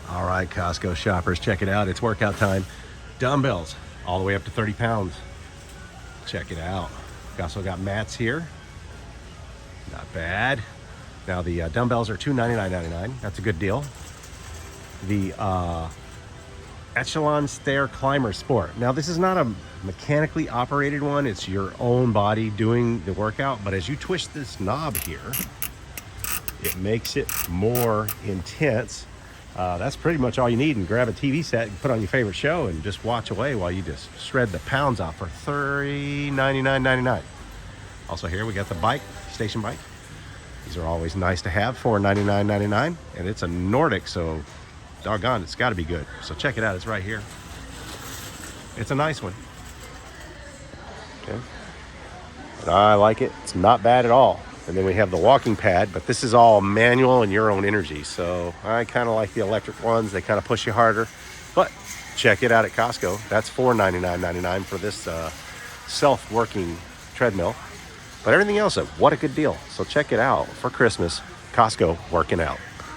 All right, Costco shoppers, check it out. It's workout time. Dumbbells, all the way up to 30 pounds. Check it out. We also got mats here. Not bad. Now the dumbbells are $299.99. That's a good deal. The Echelon Stair Climber Sport. Now this is not a mechanically operated one. It's your own body doing the workout. But as you twist this knob here, it makes it more intense. That's pretty much all you need. And grab a TV set and put on your favorite show and just watch away while you just shred the pounds off for $39.99. Also here we got the bike, station bike. These are always nice to have, $499.99. And it's a Nordic, so doggone, it's got to be good. So check it out. It's right here. It's a nice one. Okay. And I like it. It's not bad at all. And then we have the walking pad, but this is all manual and your own energy. So I kind of like the electric ones. They kind of push you harder. But check it out at Costco. That's $499.99 for this self-working treadmill. But everything else, what a good deal. So check it out for Christmas. Costco working out.